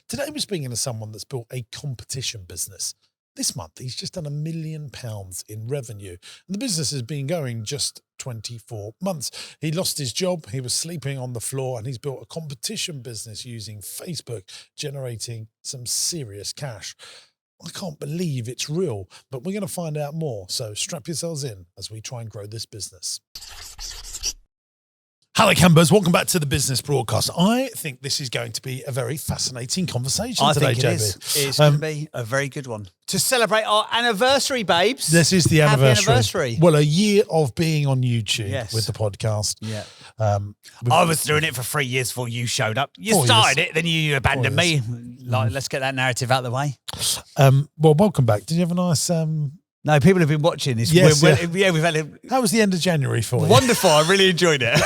Today we're speaking to someone that's built a competition business. This month, he's just done £1 million in revenue. And the business has been going just 24 months. He lost his job. He was sleeping on the floor, and he's built a competition business using Facebook, generating some serious cash. I can't believe it's real, but we're going to find out more. So strap yourselves in as we try and grow this business. Hello, Cambers. Welcome back to the business broadcast. I think this is going to be a very fascinating conversation today, JB. It's going to be a very good one. To celebrate our anniversary, babes. This is the anniversary. Happy anniversary. Well, a year of being on YouTube with the podcast. Yeah. I was doing it for 3 years before you showed up. You started it, then you abandoned me. Like, let's get that narrative out of the way. Well, welcome back. Did you have a nice... No, people have been watching this. Yes, we've had a... How was the end of January for you? Wonderful. I really enjoyed it.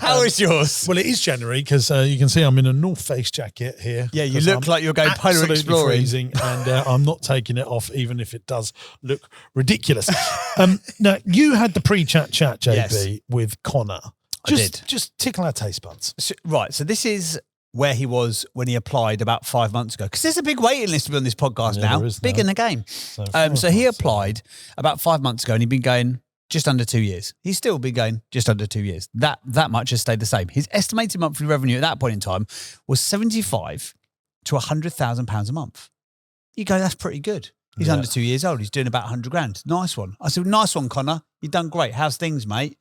How is yours? Well, it is January because you can see I'm in a North Face jacket here. Yeah, you look like you're going polar exploring. Freezing, and I'm not taking it off, even if it does look ridiculous. Now, you had the pre-chat, JB, with Connor. I did. Just tickle our taste buds. So this is where he was when he applied about 5 months ago. Because there's a big waiting list to be on this podcast now. Big in the game. So he applied about 5 months ago, and he'd been going just under 2 years. He's still been going just under 2 years. That much has stayed the same. His estimated monthly revenue at that point in time was £75,000 to £100,000 a month. You go, that's pretty good. He's under 2 years old. He's doing about 100 grand. Nice one. I said, nice one, Connor. You've done great. How's things, mate?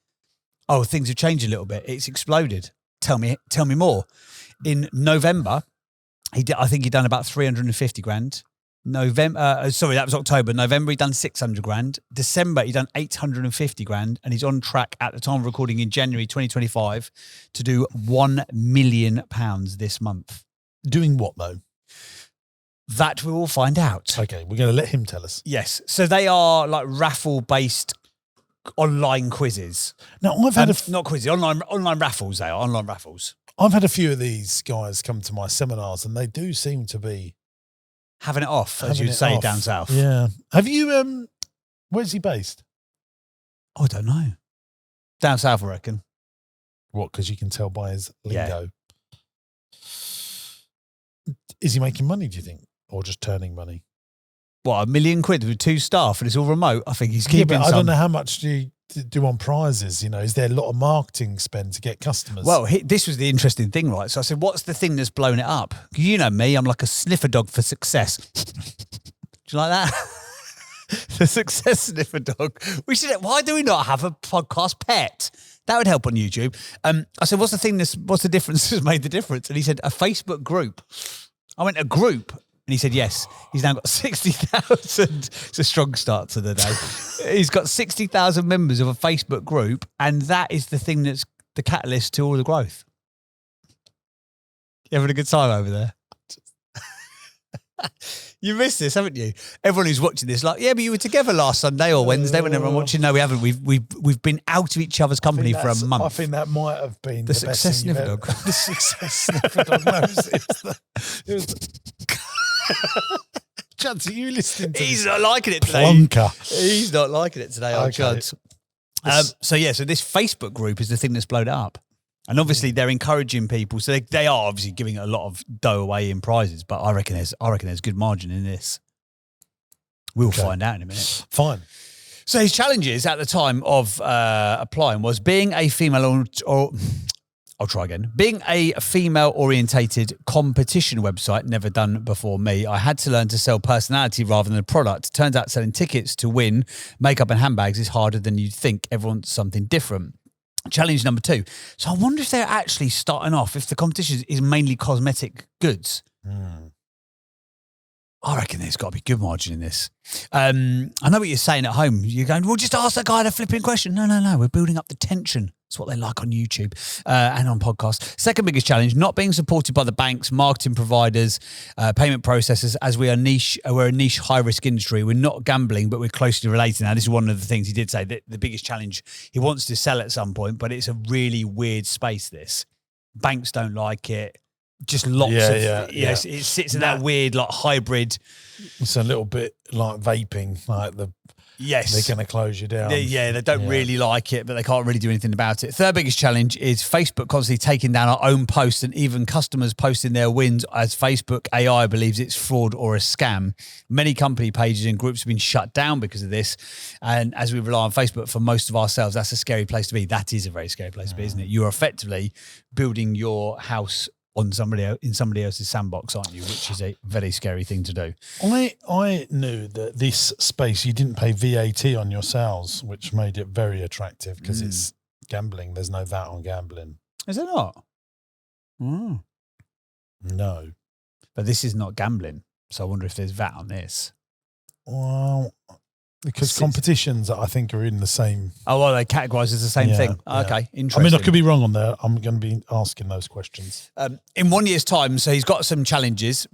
Oh, things have changed a little bit. It's exploded. Tell me more. In November, I think he'd done about 350 grand. That was October. November, he'd done 600 grand. December, he'd done 850 grand. And he's on track at the time of recording in January 2025 to do £1 million this month. Doing what, though? That we will find out. Okay, we're going to let him tell us. Yes. So they are like raffle-based online quizzes. Now, I've had not quizzes, online raffles. They are online raffles. I've had a few of these guys come to my seminars, and they do seem to be having it off, as you'd say down south. Yeah. Have you? Where's he based? I don't know. Down south, I reckon. What? Because you can tell by his lingo. Yeah. Is he making money? Do you think, or just turning money? What, £1 million with 2 staff, and it's all remote? I think he's keeping. But I don't know how much do you do on prizes. You know, is there a lot of marketing spend to get customers? Well, this was the interesting thing, right? So I said, what's the thing that's blown it up? You know me, I'm like a sniffer dog for success. Do you like that? The success sniffer dog. Why do we not have a podcast pet? That would help on YouTube. I said, what's the difference that's made the difference? And he said, a Facebook group. I went, a group? And he said, yes. He's now got 60,000. It's a strong start to the day. He's got 60,000 members of a Facebook group, and that is the thing that's the catalyst to all the growth. You having a good time over there? You missed this, haven't you? Everyone who's watching this, like, yeah, but you were together last Sunday or Wednesday when everyone watching. No, we haven't. We've been out of each other's company for a month. I think that might have been the success sniffer dog. The success sniffer dog. No, it was Chuds, are you listening to He's not liking it today. Plonker. He's not liking it today, old Chuds. So this Facebook group is the thing that's blown it up. And obviously they're encouraging people. So they are obviously giving a lot of dough away in prizes, but I reckon there's good margin in this. We'll find out in a minute. Fine. So his challenges at the time of applying was being a female I'll try again. Being a female-orientated competition website, never done before me, I had to learn to sell personality rather than a product. Turns out selling tickets to win makeup and handbags is harder than you'd think. Everyone wants something different. Challenge number 2. So I wonder if they're actually starting off, if the competition is mainly cosmetic goods. I reckon there's got to be good margin in this. I know what you're saying at home. You're going, well, just ask that guy the flipping question. No. We're building up the tension. That's what they like on YouTube and on podcasts. Second biggest challenge, not being supported by the banks, marketing providers, payment processors, as we're a niche high-risk industry. We're not gambling, but we're closely related. Now, this is one of the things he did say, that the biggest challenge he wants to sell at some point, but it's a really weird space, this. Banks don't like it. Just lots of it sits in that weird like hybrid. It's a little bit like vaping, like the Yes. they're going to close you down. They don't really like it, but they can't really do anything about it. Third biggest challenge is Facebook constantly taking down our own posts and even customers posting their wins as Facebook AI believes it's fraud or a scam. Many company pages and groups have been shut down because of this. And as we rely on Facebook for most of our sales, that's a scary place to be. That is a very scary place to be, isn't it? You are effectively building your house in somebody else's sandbox, aren't you? Which is a very scary thing to do. I knew that this space, you didn't pay VAT on your sales, which made it very attractive because it's gambling. There's no VAT on gambling. Is there not? No. But this is not gambling. So I wonder if there's VAT on this. Well, because competitions, I think, are in the same. Oh, well, they categorise as the same thing. Yeah. Okay, interesting. I mean, I could be wrong on there. I'm going to be asking those questions. In 1 year's time, so he's got some challenges.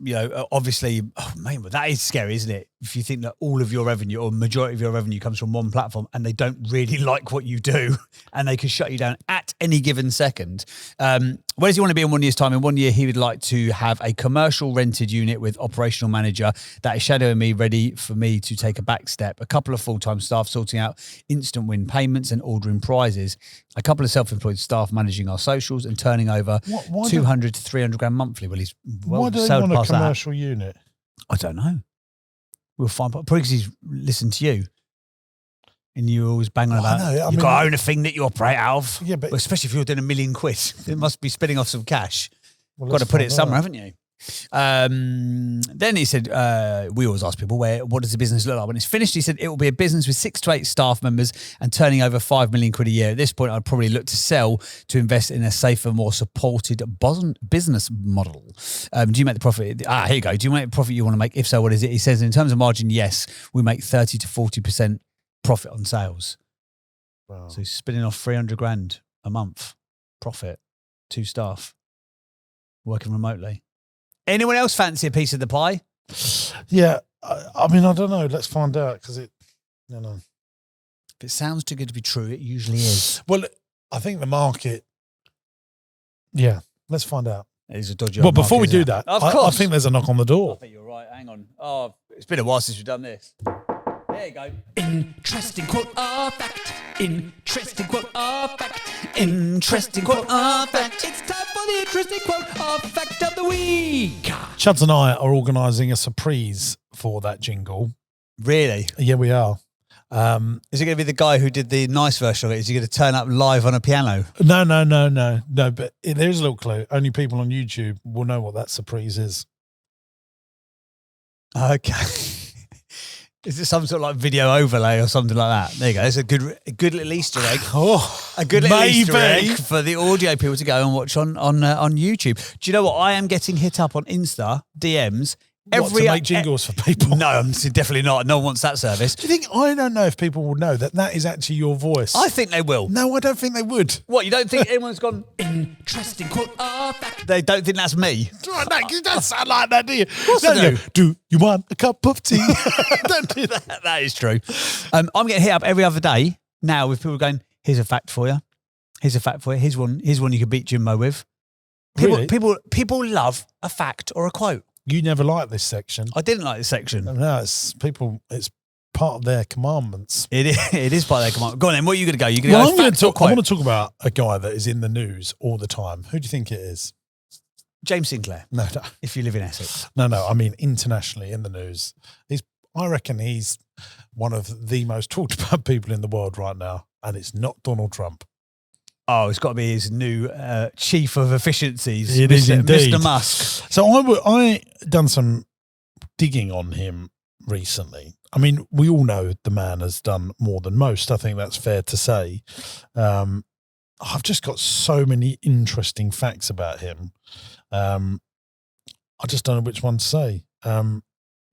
Obviously, that is scary, isn't it? If you think that all of your revenue or majority of your revenue comes from one platform and they don't really like what you do and they can shut you down at any given second. Where does he want to be in 1 year's time? In 1 year, he would like to have a commercial rented unit with operational manager that is shadowing me, ready for me to take a back step. A couple of full-time staff sorting out instant win payments and ordering prizes. A couple of self-employed staff managing our socials and turning over 200 to 300 grand monthly. Well, he's why do they want a commercial unit? I don't know. We'll find, probably because he's listened to you. And you always bang on about you've got to own a thing that you operate out of. Yeah, but especially if you're doing £1 million, it must be spinning off some cash. Well, got to put it somewhere, haven't you? Then he said, we always ask people, what does the business look like? When it's finished, he said, it will be a business with 6 to 8 staff members and turning over £5 million a year. At this point, I'd probably look to sell to invest in a safer, more supported business model. Do you make the profit? Here you go. Do you make the profit you want to make? If so, what is it? He says, in terms of margin, yes, we make 30 to 40% profit on sales. Wow. So he's spinning off 300 grand a month profit, 2 staff working remotely. Anyone else fancy a piece of the pie? Yeah, I mean, I don't know. Let's find out because If it sounds too good to be true, it usually is. Well, I think the market. Yeah, let's find out. It's a dodgy. Well, before we do that, of course, I think there's a knock on the door. I think you're right. Hang on. Oh, it's been a while since we've done this. There you go. Interesting quote or fact. Interesting quote or fact. Interesting quote or fact. It's time for the interesting quote or fact of the week. Chuds and I are organising a surprise for that jingle. Really? Yeah, we are. Is it going to be the guy who did the nice version of it? Is he going to turn up live on a piano? No. But there's a little clue. Only people on YouTube will know what that surprise is. Okay. Is it some sort of like video overlay or something like that? There you go. It's a good little Easter egg. A good little Easter egg for the audio people to go and watch on YouTube. Do you know what? I am getting hit up on Insta DMs. To make jingles for people? No, definitely not. No one wants that service. Do you think, I don't know if people will know that is actually your voice? I think they will. No, I don't think they would. What, you don't think anyone's gone, interesting quote or fact? They don't think that's me? No, you don't sound like that, do you? Of course I do. Do you want a cup of tea? Don't do that. That is true. I'm getting hit up every other day now with people going, here's a fact for you. Here's a fact for you. Here's one you could beat Jimbo with. People love a fact or a quote. You never liked this section. I didn't like this section. No, it's part of their commandments. It is part of their commandments. Go on then, what are you going to go? I want to talk about a guy that is in the news all the time. Who do you think it is? James Sinclair. No. If you live in Essex. No. I mean, internationally in the news. I reckon he's one of the most talked about people in the world right now, and it's not Donald Trump. Oh, it's got to be his new chief of efficiencies. It is indeed. Mr. Musk. So I done some digging on him recently. I mean, we all know the man has done more than most. I think that's fair to say. I've just got so many interesting facts about him. I just don't know which one to say. He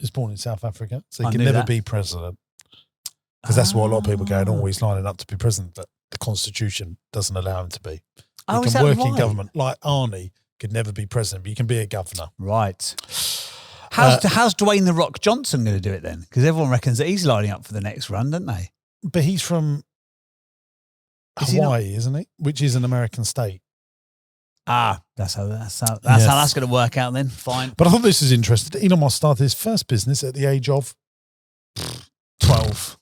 was born in South Africa, so he can never be president. Because that's what a lot of people are going, he's lining up to be president, but the Constitution doesn't allow him to be. He can work in government. Like Arnie could never be president, but you can be a governor. Right. How's Dwayne The Rock Johnson going to do it then? Because everyone reckons that he's lining up for the next run, don't they? But he's from Hawaii, isn't he? Which is an American state. That's how that's going to work out then. Fine. But I thought this was interesting. Elon Musk started his first business at the age of 12.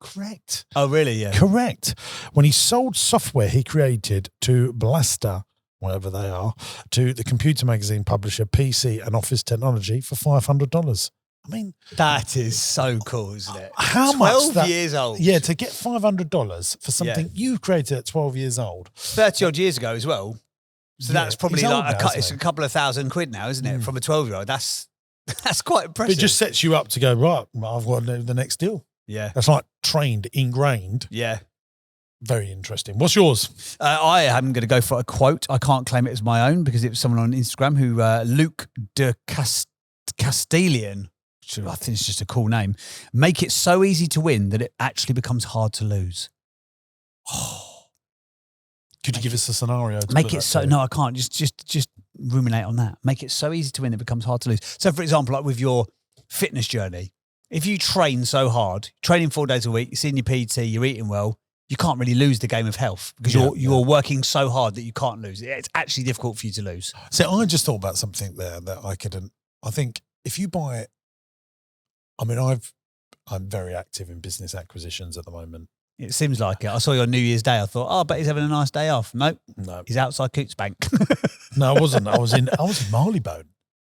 Correct. Oh, really? Yeah. Correct. When he sold software he created to Blaster, whatever they are, to the computer magazine publisher PC and Office Technology for $500. I mean, that is so cool, isn't it? How 12 much? years old. Yeah, to get $500 for something you created at 12 years old. 30 odd years ago as well. So that's probably like it's a couple of £1,000 now, isn't it? From a 12-year-old. That's quite impressive. It just sets you up to go, right, I've got to do the next deal. Yeah. That's like ingrained. Yeah. Very interesting. What's yours? I am going to go for a quote. I can't claim it as my own because it was someone on Instagram who, Luke de Castellian, I think it's just a cool name, make it so easy to win that it actually becomes hard to lose. Oh. Could you give us a scenario? Make it so, no, I can't. Just ruminate on that. Make it so easy to win, it becomes hard to lose. So for example, like with your fitness journey, if you train so hard, training 4 days a week, you're seeing your PT, you're eating well, you can't really lose the game of health because you're working so hard that you can't lose. It's actually difficult for you to lose. So I just thought about something there that I think if you buy, I mean, I'm very active in business acquisitions at the moment. It seems like it. I saw you on New Year's Day. I thought, I bet he's having a nice day off. Nope. No. He's outside Coots Bank. No, I wasn't. I was in Marleybone.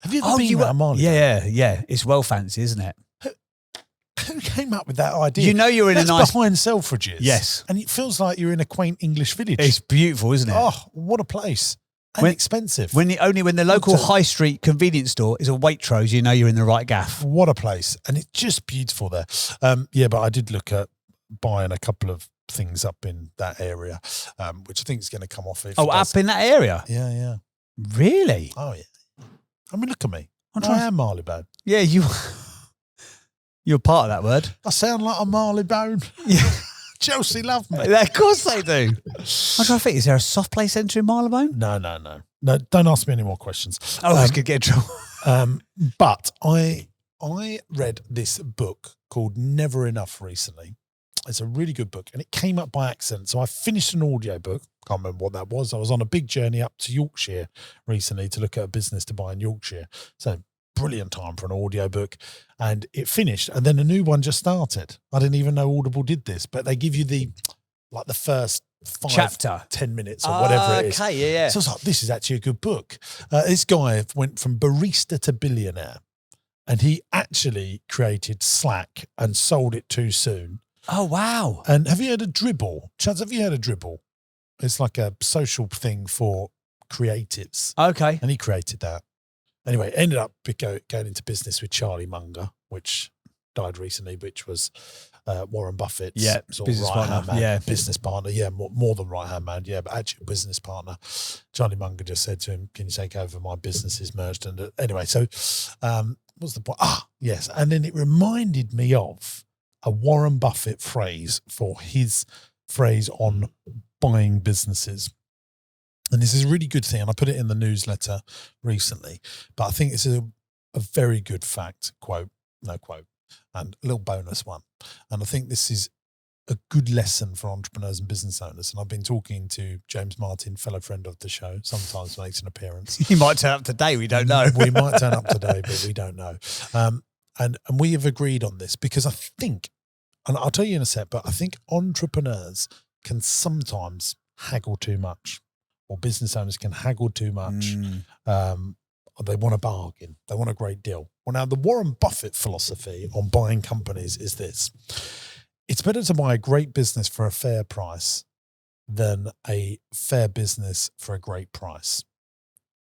Have you ever been at Marleybone? Yeah. It's well fancy, isn't it? Who came up with that idea? You know you're in That's a nice... behind Selfridges. Yes. And it feels like you're in a quaint English village. It's beautiful, isn't it? Oh, what a place. And expensive. When the local high street convenience store is a Waitrose, you know you're in the right gaff. What a place. And it's just beautiful there. But I did look at buying a couple of things up in that area, which I think is going to come off. Up in that area? Yeah. Really? Oh, yeah. I mean, look at me. I am Marleybone. Yeah, you're part of that word. I sound like a Marleybone. Yeah. Chelsea love me. Of course they do. I'm trying to think, is there a soft play centre in Marylebone? No, don't ask me any more questions. Oh, I could get in trouble. But I read this book called Never Enough recently. It's a really good book, and it came up by accident. So I finished an audiobook. Can't remember what that was. I was on a big journey up to Yorkshire recently to look at a business to buy in Yorkshire. So brilliant time for an audiobook, and it finished, and then a new one just started. I didn't even know Audible did this, but they give you the first 10 minutes or whatever it is. Okay, yeah. So I was like, this is actually a good book. This guy went from barista to billionaire, and he actually created Slack and sold it too soon. Oh, wow. And have you heard of Dribble? Chaz, have you heard of Dribble? It's like a social thing for creatives. Okay. And he created that. Anyway, ended up going into business with Charlie Munger, which died recently, which was Warren Buffett's sort of right-hand man. Yeah. Business partner. Yeah, more than right-hand man. Yeah, but actually a business partner. Charlie Munger just said to him, can you take over? My business is merged. And anyway, so what's the point? Yes. And then it reminded me of a Warren Buffett phrase for his phrase on buying businesses. And this is a really good thing, and I put it in the newsletter recently, but I think it's a very good fact, and a little bonus one. And I think this is a good lesson for entrepreneurs and business owners. And I've been talking to James Martin, fellow friend of the show, sometimes makes an appearance. He might turn up today, we don't know. We might turn up today, but we don't know. And we have agreed on this because I think, and I'll tell you in a sec, but I think entrepreneurs can sometimes haggle too much. Or business owners can haggle too much. They want a bargain. They want a great deal. Well, now the Warren Buffett philosophy on buying companies is this. It's better to buy a great business for a fair price than a fair business for a great price.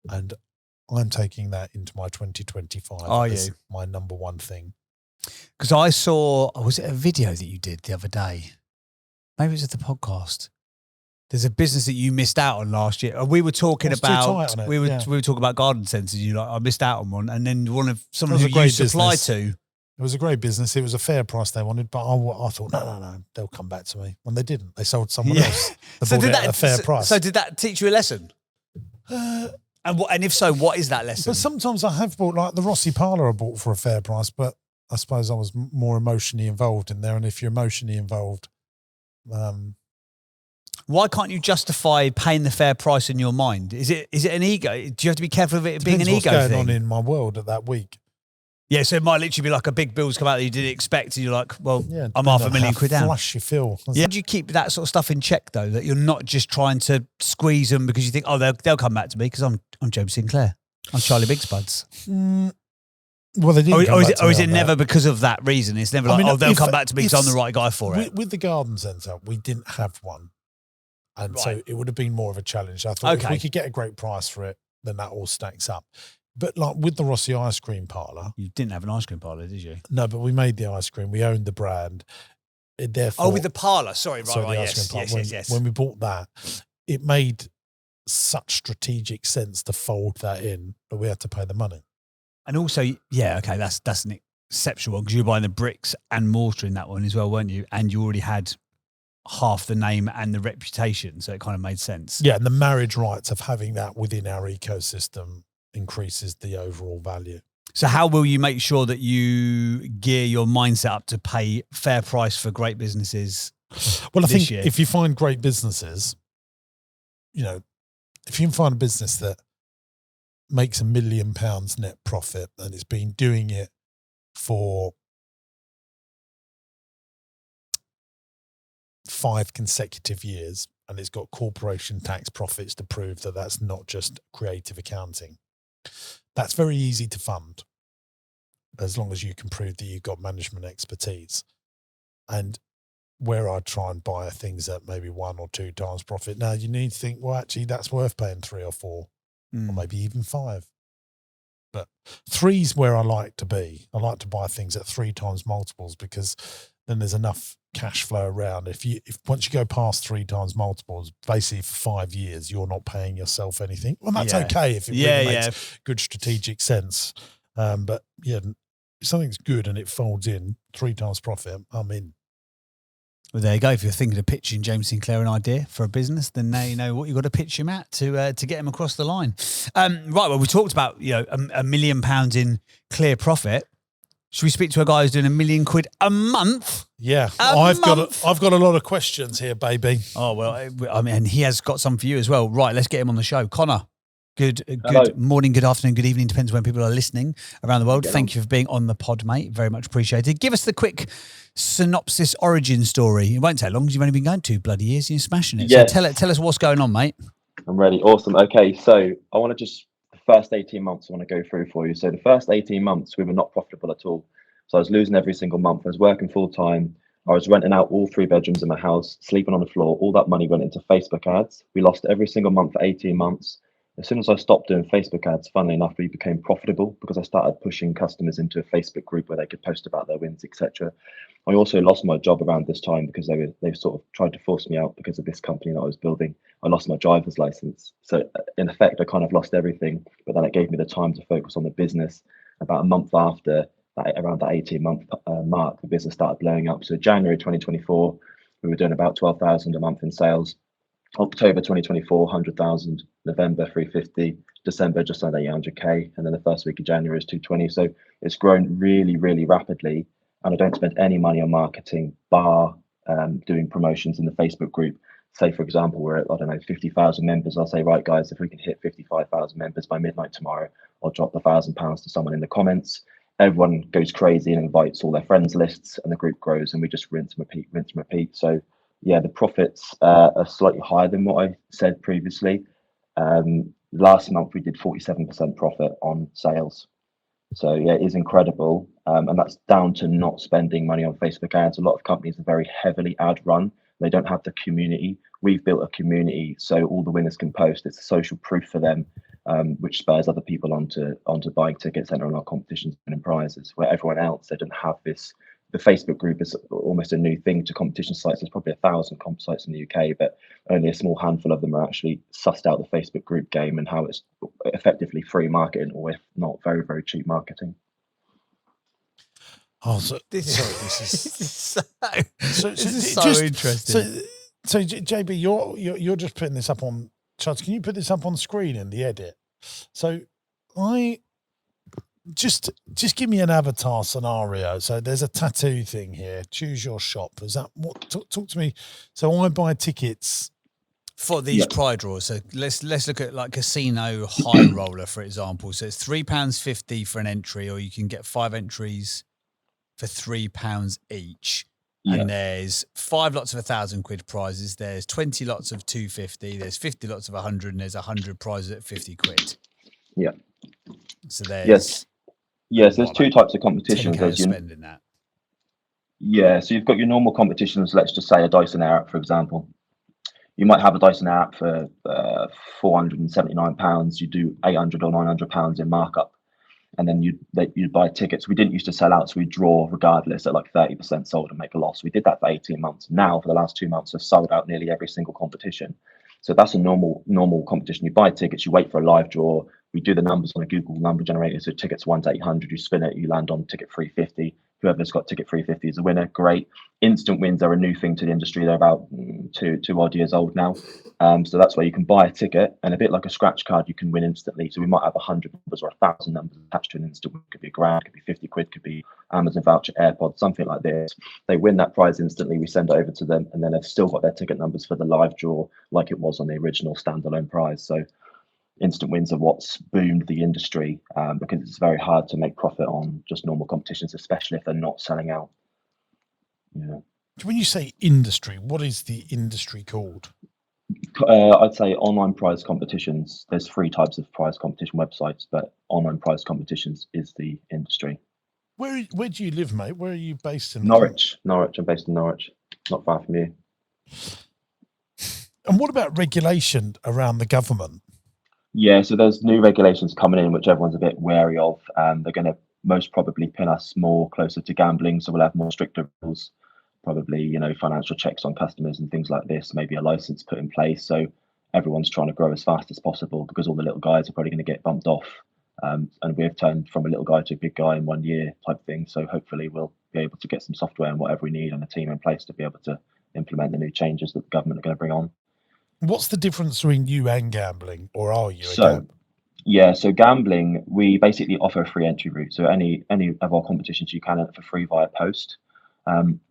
And I'm taking that into my 2025 as my number one thing. Because I saw, was it a video that you did the other day? Maybe it was at the podcast. There's a business that you missed out on last year. We were talking about we were talking about garden centres. You I missed out on one, and then someone who you supply to. It was a great business. It was a fair price they wanted, but I thought no, they'll come back to me. When they didn't, they sold someone else. They bought it at a fair price. So did that teach you a lesson? And if so, what is that lesson? But sometimes I have bought, like the Rossi parlour I bought for a fair price, but I suppose I was more emotionally involved in there. And if you're emotionally involved, why can't you justify paying the fair price in your mind? Is it an ego? Do you have to be careful of it being an ego thing? Depends what's going on in my world at that week. Yeah, so it might literally be like a big bill's come out that you didn't expect, and you're like, well, Yeah, I'm £500,000 down. Flush you feel. Yeah. Do you keep that sort of stuff in check, though, that you're not just trying to squeeze them because you think, oh, they'll come back to me because I'm James Sinclair. I'm Charlie Big Spuds. Well, they didn't. Or is it never because of that reason? It's never like, they'll come back to me because I'm the right guy for it. With the garden centre, we didn't have one. And so it would have been more of a challenge. I thought if we could get a great price for it, then that all stacks up. But like with the Rossi Ice Cream Parlour. You didn't have an ice cream parlour, did you? No, but we made the ice cream. We owned the brand. Therefore, with the parlour. Sorry, yes. When we bought that, it made such strategic sense to fold that in that we had to pay the money. And also, that's an exceptional one because you were buying the bricks and mortar in that one as well, weren't you? And you already had half the name and the reputation, so it kind of made sense. Yeah, and the marriage rights of having that within our ecosystem increases the overall value. So how will you make sure that you gear your mindset up to pay fair price for great businesses? Well, I think if you find great businesses, if you can find a business that makes £1 million net profit and it's been doing it for 5 consecutive years and it's got corporation tax profits to prove that that's not just creative accounting, that's very easy to fund as long as you can prove that you've got management expertise. And where I try and buy things at maybe 1 or 2 times profit, now you need to think, well, actually that's worth paying 3 or 4 or maybe even 5. But 3's where I like to be. I like to buy things at 3 times multiples because then there's enough cash flow around. If once you go past 3 times multiples, basically for 5 years, you're not paying yourself anything. Well, that's okay if it really makes good strategic sense. But yeah, if something's good and it folds in 3 times profit, I'm in. Well, there you go. If you're thinking of pitching James Sinclair an idea for a business, then now you know what you've got to pitch him at to get him across the line. Right. Well, we talked about £1 million in clear profit. Should we speak to a guy who's doing £1 million a month? Yeah, I've got a lot of questions here, baby. Oh well, I mean, he has got some for you as well. Right, let's get him on the show. Connor, good morning, good afternoon, good evening. Depends when people are listening around the world. Thank you for being on the pod, mate. Very much appreciated. Give us the quick synopsis origin story. It won't take long because you've only been going 2 bloody years and you're smashing it. Yes. So tell us what's going on, mate. I'm ready. Awesome. Okay, so I want to the first 18 months I want to go through for you. So the first 18 months we were not profitable at all. So I was losing every single month. I was working full time. I was renting out all 3 bedrooms in my house, sleeping on the floor. All that money went into Facebook ads. We lost every single month for 18 months. As soon as I stopped doing Facebook ads, funnily enough, we became profitable because I started pushing customers into a Facebook group where they could post about their wins, etc. I also lost my job around this time because they sort of tried to force me out because of this company that I was building. I lost my driver's license. So in effect, I kind of lost everything, but then it gave me the time to focus on the business. About a month after that, around that 18-month mark, the business started blowing up. So January 2024, we were doing about 12,000 a month in sales. October 2024, 100,000. November 350. December just under 800k, and then the first week of January is 220. So it's grown really, really rapidly, and I don't spend any money on marketing bar doing promotions in the Facebook group. Say for example, we're at 50,000 members. I'll say, right guys, if we can hit 55,000 members by midnight tomorrow, I'll drop £1,000 to someone in the comments. Everyone goes crazy and invites all their friends lists, and the group grows, and we just rinse and repeat. So yeah, the profits are slightly higher than what I said previously. Last month we did 47% profit on sales. So yeah, it is incredible. And that's down to not spending money on Facebook ads. A lot of companies are very heavily ad run. They don't have the community. We've built a community so all the winners can post. It's a social proof for them, which spurs other people onto buying tickets, entering our competitions and prizes, where everyone else, they don't have this. The Facebook group is almost a new thing to competition sites. There's probably 1,000 comp sites in the UK, but only a small handful of them are actually sussed out the Facebook group game and how it's effectively free marketing, or if not, very, very cheap marketing. Oh, so this is so interesting. So JB, you're just putting this up on charts. Can you put this up on screen in the edit? So Just give me an avatar scenario. So there's a tattoo thing here. Choose your shop. Is that what? Talk to me. So I buy tickets for these prize draws. So let's look at like Casino High Roller, for example. So it's £3.50 for an entry, or you can get 5 entries for £3 each. And there's 5 lots of £1,000 prizes. There's 20 lots of 250. There's 50 lots of 100, and there's 100 prizes at £50. Yeah. So there's there's 2 types of competitions. 10K spending that. Yeah, so you've got your normal competitions. Let's just say a Dyson Airwrap, for example. You might have a Dyson Airwrap for £479. You do £800 or £900 in markup, and then you'd buy tickets. We didn't used to sell out, so we draw regardless at like 30% sold and make a loss. We did that for 18 months. Now, for the last 2 months, we've sold out nearly every single competition. So that's a normal competition. You buy tickets, you wait for a live draw. We do the numbers on a Google number generator. So tickets 1 to 800, you spin it, you land on ticket 350. Whoever's got ticket 350 is the winner. Great. Instant wins are a new thing to the industry. They're about two odd years old now. So that's where you can buy a ticket, and a bit like a scratch card, you can win instantly. So we might have 100 numbers or 1,000 numbers attached to an instant win. Could be £1,000, could be £50, could be Amazon voucher, AirPods, something like this. They win that prize instantly. We send it over to them, and then they've still got their ticket numbers for the live draw, like it was on the original standalone prize. So instant wins are what's boomed the industry, because it's very hard to make profit on just normal competitions, especially if they're not selling out. Yeah. When you say industry, what is the industry called? I'd say online prize competitions. There's 3 types of prize competition websites, but online prize competitions is the industry. Where do you live, mate? Where are you based in? Norwich. I'm based in Norwich, not far from you. And what about regulation around the government? Yeah, so there's new regulations coming in, which everyone's a bit wary of. They're going to most probably pin us more closer to gambling, so we'll have more stricter rules. Probably, financial checks on customers and things like this, maybe a license put in place. So everyone's trying to grow as fast as possible, because all the little guys are probably going to get bumped off. And we've turned from a little guy to a big guy in 1 year type thing. So hopefully we'll be able to get some software and whatever we need and a team in place to be able to implement the new changes that the government are going to bring on. What's the difference between you and gambling, or are you? So gambling, we basically offer a free entry route. So any of our competitions you can enter for free via post.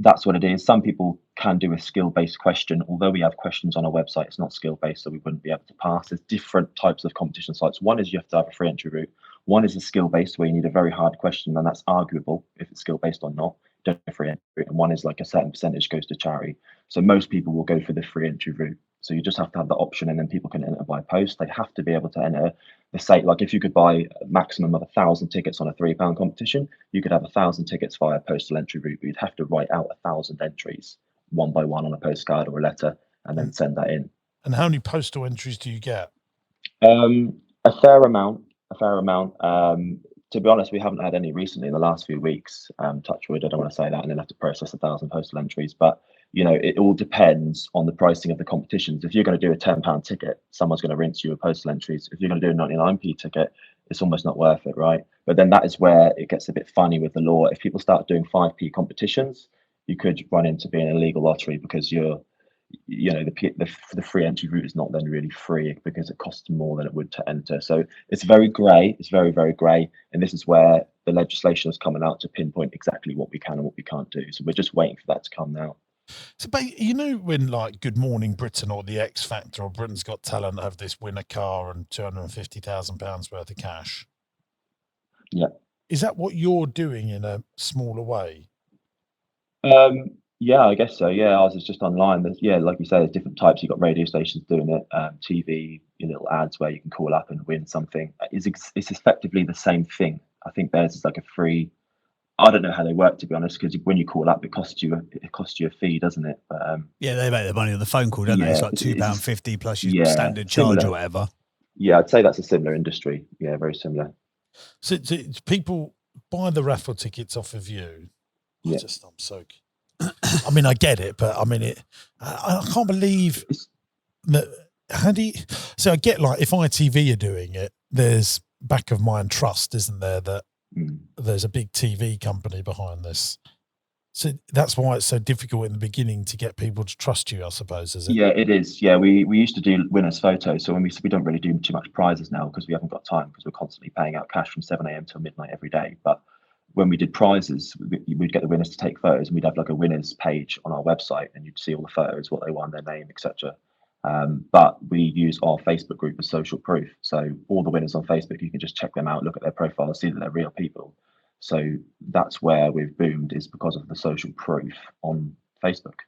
That's what it is. Some people can do a skill-based question. Although we have questions on our website, it's not skill-based, so we wouldn't be able to pass. There's different types of competition sites. One is you have to have a free entry route. One is a skill-based, where you need a very hard question, and that's arguable if it's skill-based or not. Don't have a free entry route. And one is like a certain percentage goes to charity. So most people will go for the free entry route. So you just have to have the option, and then people can enter by post. They have to be able to enter the site. Like if you could buy a maximum of 1,000 tickets on a £3 competition, you could have 1,000 tickets via postal entry route. But you'd have to write out 1,000 entries one by one on a postcard or a letter, and then send that in. And how many postal entries do you get? A fair amount. To be honest, we haven't had any recently in the last few weeks. Touch wood, I don't want to say that and then have to process 1,000 postal entries. But it all depends on the pricing of the competitions. If you're going to do a £10 ticket, someone's going to rinse you with postal entries. If you're going to do a 99p ticket, it's almost not worth it, right? But then that is where it gets a bit funny with the law. If people start doing 5p competitions, you could run into being an illegal lottery, because the free entry route is not then really free, because it costs more than it would to enter. So it's very grey. It's very, very grey. And this is where the legislation is coming out to pinpoint exactly what we can and what we can't do. So we're just waiting for that to come now. So, when like Good Morning Britain or The X Factor or Britain's Got Talent have this win a car and £250,000 worth of cash? Yeah. Is that what you're doing in a smaller way? Yeah, I guess so. Yeah, ours is just online. Like you say, there's different types. You've got radio stations doing it, TV, your little ads where you can call up and win something. It's effectively the same thing. I think theirs is like a free. I don't know how they work, to be honest, because when you call up, it costs you a fee, doesn't it? But, yeah, they make the money on the phone call, don't they? It's like £2.50 plus your standard charge similar. or whatever. Yeah, I'd say that's a similar industry. Yeah, very similar. So people buy the raffle tickets off of you. Yeah. I'm so. I mean, I get it, but I mean I can't believe that. How do you? So I get, like, if ITV are doing it, there's back of mind trust, isn't there? That there's a big TV company behind this. So that's why it's so difficult in the beginning to get people to trust you, I suppose, is it? Yeah, it is. Yeah, we used to do winners photos. So when we don't really do too much prizes now, because we haven't got time, because we're constantly paying out cash from 7 a.m. till midnight every day. But when we did prizes, we'd get the winners to take photos, and we'd have like a winners page on our website, and you'd see all the photos, what they won, their name, etc. But we use our Facebook group as social proof. So all the winners on Facebook, you can just check them out, look at their profiles, see that they're real people. So that's where we've boomed, is because of the social proof on Facebook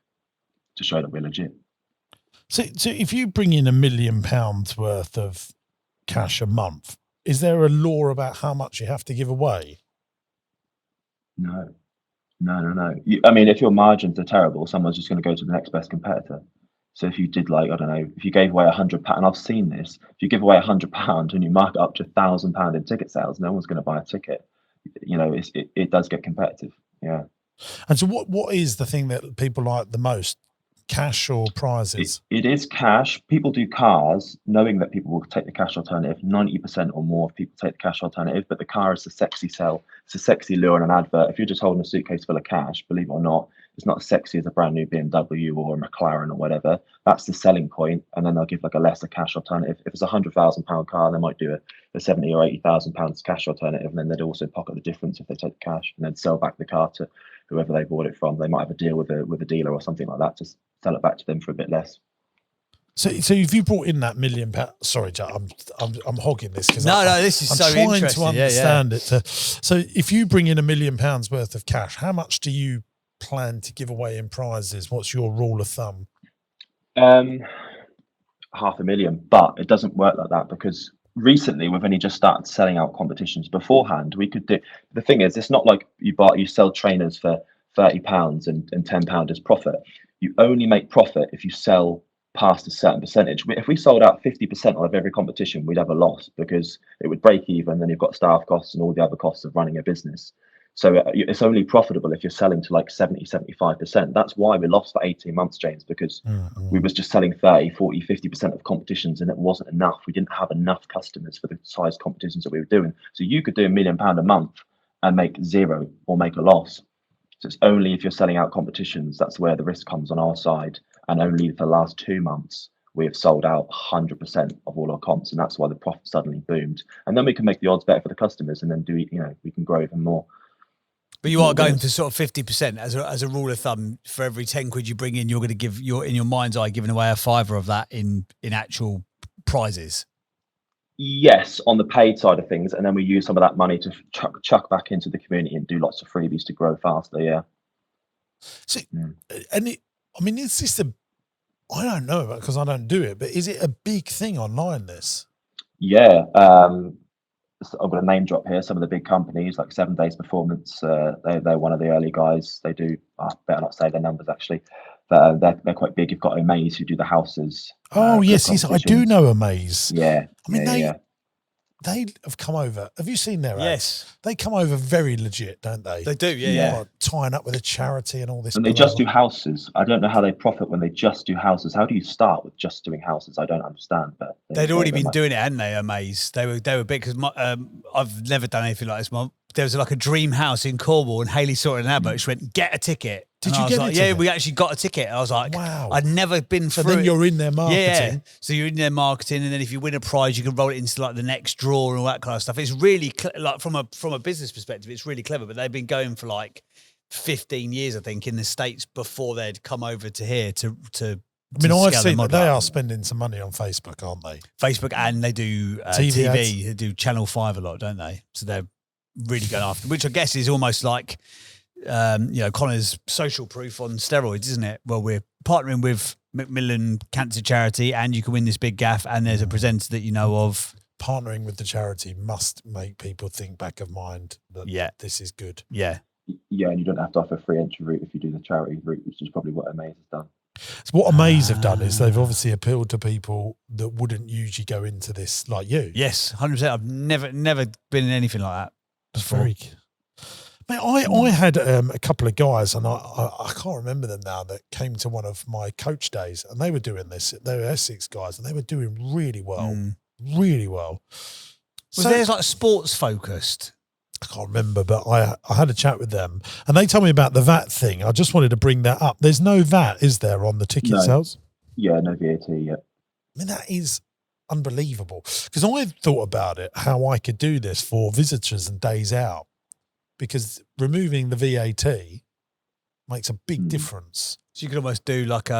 to show that we're legit. So if you bring in £1 million worth of cash a month, is there a law about how much you have to give away? No. I mean, if your margins are terrible, someone's just going to go to the next best competitor. So if you did, like, I don't know, if you gave away £100, and I've seen this, if you give away £100 and you mark it up to £1,000 in ticket sales, no one's going to buy a ticket. You know, it does get competitive. Yeah. And so what is the thing that people like the most? Cash or prizes? It is cash. People do cars knowing that people will take the cash alternative. 90% or more of people take the cash alternative, but the car is a sexy sell. It's a sexy lure on an advert. If you're just holding a suitcase full of cash, believe it or not, it's not as sexy as a brand new BMW or a McLaren or whatever. That's the selling point. And then they'll give like a lesser cash alternative. If it's a £100,000 car, they might do a 70 or 80,000 pounds cash alternative. And then they'd also pocket the difference if they take the cash and then sell back the car to whoever they bought it from. They might have a deal with a dealer or something like that to sell it back to them for a bit less. So if you brought in that £1 million, sorry, Jack, I'm hogging this because this is so interesting. I'm trying to understand it. So if you bring in £1 million worth of cash, how much do you plan to give away in prizes? What's your rule of thumb? $500,000, but it doesn't work like that because recently we've only just started selling out competitions. Beforehand, we could do. The thing is, it's not like you sell trainers for £30 and £10 is profit. You only make profit if you sell past a certain percentage. If we sold out 50% of every competition, we'd have a loss because it would break even. Then you've got staff costs and all the other costs of running a business. So it's only profitable if you're selling to like 70, 75%. That's why we lost for 18 months, James, because we was just selling 30, 40, 50% of competitions and it wasn't enough. We didn't have enough customers for the size competitions that we were doing. So you could do £1 million a month and make zero or make a loss. So it's only if you're selling out competitions, that's where the risk comes on our side. And only for the last 2 months, we have sold out 100% of all our comps. And that's why the profit suddenly boomed. And then we can make the odds better for the customers and then we can grow even more. But you are going for sort of 50% as a rule of thumb. For every 10 quid you bring in, you're going to give in your mind's eye, giving away a fiver of that in actual prizes. Yes, on the paid side of things, and then we use some of that money to chuck back into the community and do lots of freebies to grow faster. Yeah. So, is this I don't know because I don't do it, but is it a big thing online? This? Yeah. I've got a name drop here. Some of the big companies like 7 Days Performance, they're one of the early guys. They do. I better not say their numbers actually, but they're quite big. You've got Amaze who do the houses. Oh yes, I do know Amaze. Yeah, they have come over. Have you seen their ads? Yes, they come over very legit, don't they? They do. Yeah. Like tying up with a charity and all this. And they just do houses. I don't know how they profit when they just do houses. How do you start with just doing houses? I don't understand. But they'd already been doing it, hadn't they? Amaze. They were big because I've never done anything like this. There was like a dream house in Cornwall, and Hayley saw it in an advert. She went, "Get a ticket." Did you get it? Yeah, we actually got a ticket. I was like, wow. I'd never been through. So then you're in their marketing. Yeah. So you're in their marketing, and then if you win a prize, you can roll it into like the next draw and all that kind of stuff. It's really like from a business perspective, it's really clever. But they've been going for like 15 years, I think, in the States before they'd come over to here to. I've seen that they are spending some money on Facebook, aren't they? Facebook, and they do TV. They do Channel 5 a lot, don't they? So they're really going after, which I guess is almost like, Connor's social proof on steroids, isn't it? Well, we're partnering with Macmillan Cancer Charity, and you can win this big gaff, and there's a presenter that you know of. Partnering with the charity must make people think back of mind that this is good. Yeah. Yeah, and you don't have to offer a free entry route if you do the charity route, which is probably what Amaze has done. So what Amaze have done is they've obviously appealed to people that wouldn't usually go into this, like you. Yes, 100%. I've never been in anything like that before. Very. Mate, I had a couple of guys, and I can't remember them now, that came to one of my coach days, and they were doing this. They were Essex guys, and they were doing really well, really well. Was theirs like sports focused? I can't remember, but I had a chat with them, and they told me about the VAT thing. I just wanted to bring that up. There's no VAT, is there, on the ticket sales? Yeah, no VAT yet. I mean, that is unbelievable, because I thought about it, how I could do this for visitors and days out, because removing the VAT makes a big difference. So you could almost do like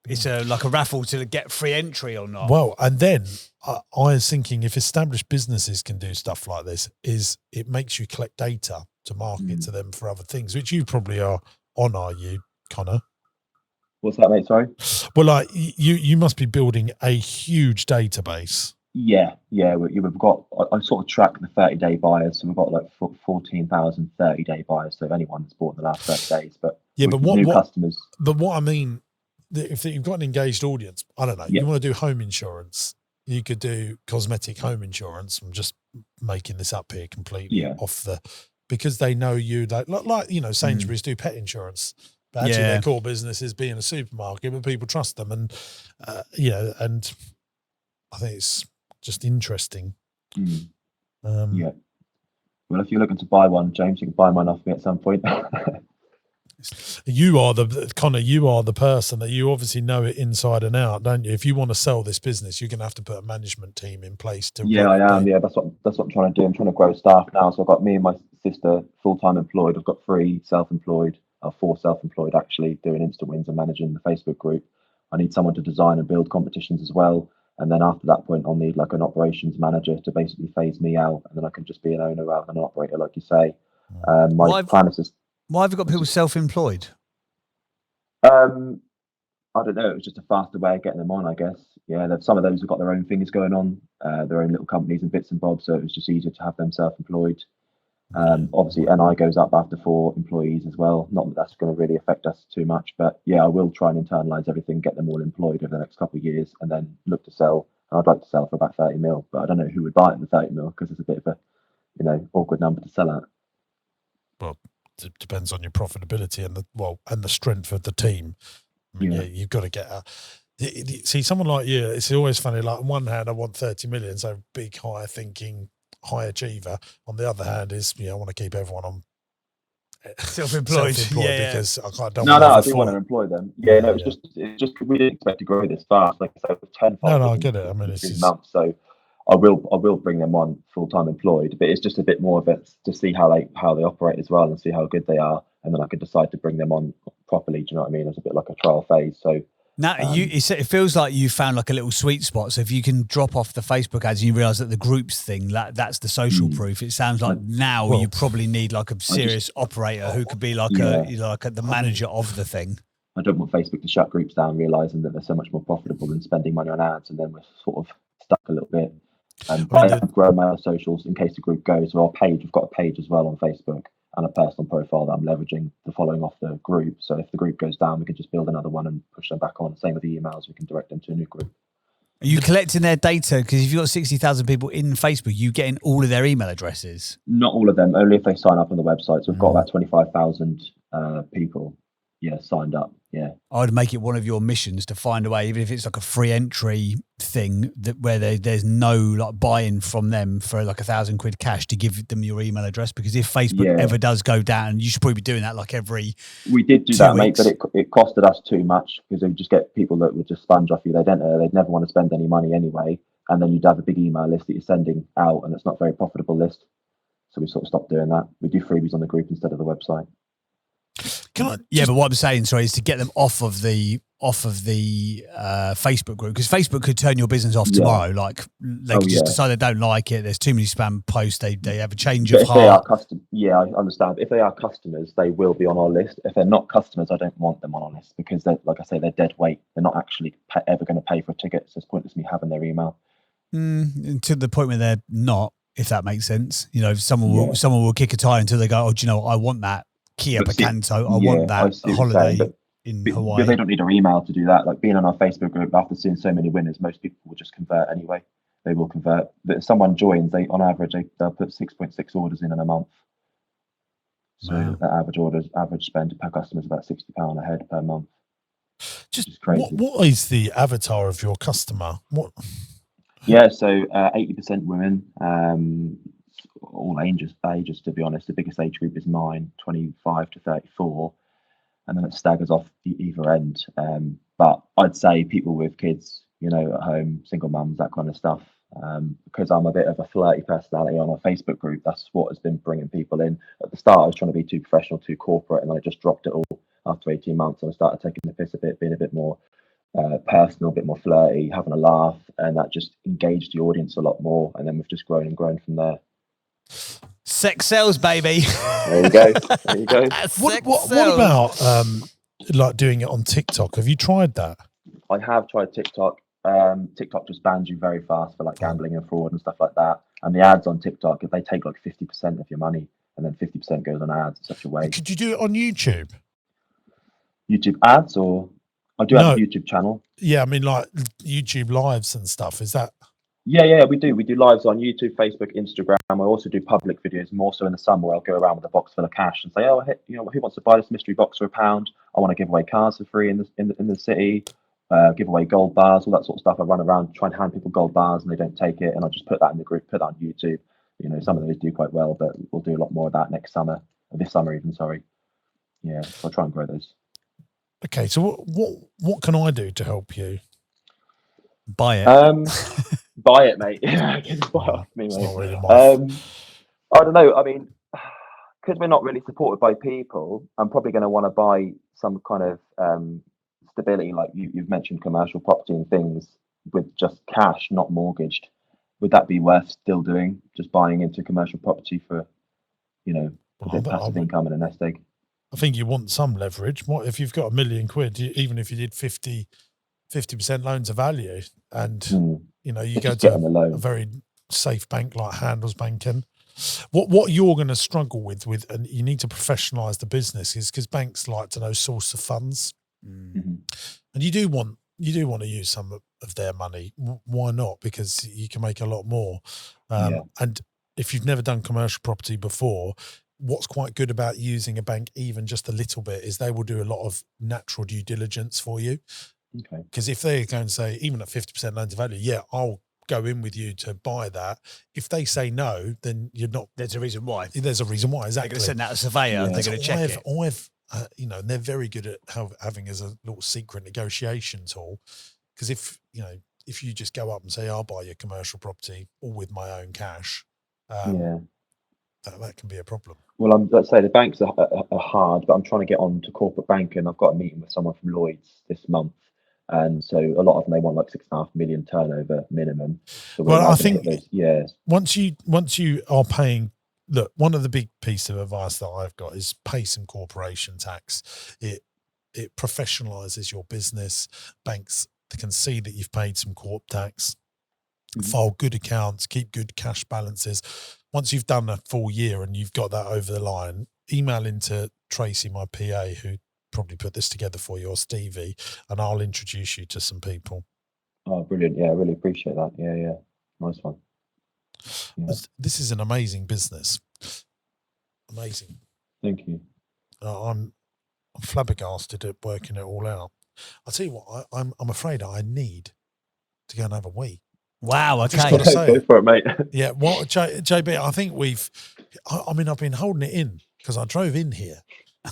it's like a raffle to get free entry or not. Well, and then I was thinking, if established businesses can do stuff like this, is it makes you collect data to market to them for other things, which you probably are you, Connor? What's that, mate? Sorry. Well, like you must be building a huge database. Yeah. We've got. I sort of track the 30-day buyers, so we've got like 14,000 30-day buyers. So if anyone that's bought in the last 30 days, but yeah, but new customers. But what I mean, if you've got an engaged audience, I don't know. Yeah. You want to do home insurance, you could do cosmetic home insurance. I'm just making this up here completely off the, because they know you, like Sainsbury's do pet insurance. But actually, their core business is being a supermarket, but people trust them, and and I think it's just interesting. Yeah. Well, if you're looking to buy one, James, you can buy mine off me at some point. You are the person that you obviously know it inside and out, don't you? If you want to sell this business, you're going to have to put a management team in place to. Yeah, I am. Yeah, that's what I'm trying to do. I'm trying to grow staff now. So I've got me and my sister full-time employed. I've got 3 self-employed. 4 self-employed actually, doing instant wins and managing the Facebook group. I need someone to design and build competitions as well, and then after that point I'll need like an operations manager to basically phase me out, and then I can just be an owner rather than an operator, like you say. My plan is just, why have you got people self-employed? I don't know, it was just a faster way of getting them on, I guess. Yeah, some of those have got their own things going on, their own little companies and bits and bobs, so it was just easier to have them self-employed. Obviously NI goes up after 4 employees as well. Not that that's going to really affect us too much, but yeah, I will try and internalize everything, get them all employed over the next couple of years, and then look to sell. And I'd like to sell for about 30 mil, but I don't know who would buy it at the 30 mil because it's a bit of a awkward number to sell at. Well, it depends on your profitability and the strength of the team. I mean, you've got to get see, someone like you, it's always funny, like on one hand I want 30 million, so big, high thinking, high achiever. On the other hand is, I want to keep everyone on self-employed because I do want to employ them. It's just we didn't expect to grow this fast. Like I said, with 10 no, I get it. I mean, it's 3 months, so I will bring them on full-time employed, but it's just a bit more of it to see how they operate as well and see how good they are, and then I could decide to bring them on properly. Do you know what I mean? It's a bit like a trial phase. So now it feels like you found like a little sweet spot. So if you can drop off the Facebook ads and you realise that the groups thing, that's the social proof. It sounds like now you probably need like a serious operator who could be like the manager of the thing. I don't want Facebook to shut groups down, realising that they're so much more profitable than spending money on ads, and then we're sort of stuck a little bit. I have grown my other socials in case the group goes. So we've got a page as well on Facebook and a personal profile that I'm leveraging the following off the group. So if the group goes down, we can just build another one and push them back on. Same with the emails, we can direct them to a new group. Are you collecting their data? Because if you've got 60,000 people in Facebook, you getting all of their email addresses? Not all of them, only if they sign up on the website. So we've got about 25,000 people signed up. Yeah, I'd make it one of your missions to find a way, even if it's like a free entry thing, that where there's no like buy-in from them for like £1,000 cash, to give them your email address. Because if Facebook ever does go down, you should probably be doing that like every. We did do that, mate, but it costed us too much, because they would just get people that would just sponge off you. They'd never want to spend any money anyway, and then you'd have a big email list that you're sending out, and it's not a very profitable list. So we sort of stopped doing that. We do freebies on the group instead of the website. But what I'm saying, sorry, is to get them off of the Facebook group, because Facebook could turn your business off tomorrow. Like they could just decide they don't like it. There's too many spam posts. They have a change of heart. They are I understand. If they are customers, they will be on our list. If they're not customers, I don't want them on our list, because they're, like I say, they're dead weight. They're not actually ever going to pay for a ticket. So it's pointless me having their email. To the point where they're not, if that makes sense. Someone will kick a tire until they go, oh, do you know what? I want that Kia Picanto. I want that holiday in Hawaii. But they don't need our email to do that. Like being on our Facebook group, after seeing so many winners, most people will just convert anyway. They will convert. But if someone joins, on average, they'll put 6.6 orders in a month. So the average spend per customer is about £60 a head per month. Just crazy. What is the avatar of your customer? What? Yeah, so 80% women. All ages, to be honest. The biggest age group is mine, 25 to 34, and then it staggers off either end. But I'd say people with kids, at home, single mums, that kind of stuff. Because I'm a bit of a flirty personality on our Facebook group, that's what has been bringing people in. At the start, I was trying to be too professional, too corporate, and then I just dropped it all after 18 months. And I started taking the piss a bit, being a bit more personal, a bit more flirty, having a laugh, and that just engaged the audience a lot more. And then we've just grown and grown from there. Sex sells, baby. There you go. There you go. What about like doing it on TikTok? Have you tried that? I have tried TikTok. TikTok just bans you very fast for like gambling and fraud and stuff like that. And the ads on TikTok, if they take like 50% of your money and then 50% goes on ads in such a way. Could you do it on YouTube? YouTube ads, or I do have a YouTube channel. Yeah, I mean like YouTube lives and stuff. Is that? Yeah, we do. We do lives on YouTube, Facebook, Instagram. I also do public videos, more so in the summer, where I'll go around with a box full of cash and say, "Oh, who wants to buy this mystery box for £1? I want to give away cars for free in the city. Give away gold bars, all that sort of stuff." I run around trying to hand people gold bars, and they don't take it, and I just put that in the group, put that on YouTube. Some of those do quite well, but we'll do a lot more of that next summer, or this summer even. Sorry. Yeah, so I'll try and grow those. Okay, so what can I do to help you? Buy it. Buy it, mate. Yeah, buy it off me, mate. Not really I don't know. I mean, because we're not really supported by people, I'm probably going to want to buy some kind of stability, like you've mentioned, commercial property and things with just cash, not mortgaged. Would that be worth still doing? Just buying into commercial property for, a bit of passive income and a nest egg? I think you want some leverage. What if you've got £1 million? Even if you did 50% loan to value, and you go to a very safe bank like Handels Banking. What you're going to struggle with, and you need to professionalize the business, is because banks like to know source of funds, and you do want to use some of their money. Why not? Because you can make a lot more. And if you've never done commercial property before, what's quite good about using a bank, even just a little bit, is they will do a lot of natural due diligence for you. Okay. Because if they're going to say, even at 50% loan to value, yeah, I'll go in with you to buy that. If they say no, then you're not. There's a reason why. There's a reason why. Exactly. They're going to send out a surveyor. They're going to check it. They're very good at having as a little secret negotiation tool. Because if you just go up and say, I'll buy your commercial property all with my own cash, that can be a problem. Well, let's say the banks are hard, but I'm trying to get on to corporate banking. I've got a meeting with someone from Lloyd's this month. And so a lot of them, they want like 6.5 million turnover minimum. So I think once you are paying, look, one of the big pieces of advice that I've got is pay some corporation tax. It professionalizes your business. Banks can see that you've paid some corp tax. File good accounts, keep good cash balances. Once you've done a full year and you've got that over the line, email into Tracy, my PA, who probably put this together for you, or Stevie, and I'll introduce you to some people. Oh, brilliant. Yeah, I really appreciate that. Yeah. Nice one. Yeah. This is an amazing business. Amazing. Thank you. I'm flabbergasted at working it all out. I'll tell you what, I'm afraid I need to go and have a wee. Wow, okay. Just got to say, go for it, mate. Yeah, JB, I think I've been holding it in because I drove in here.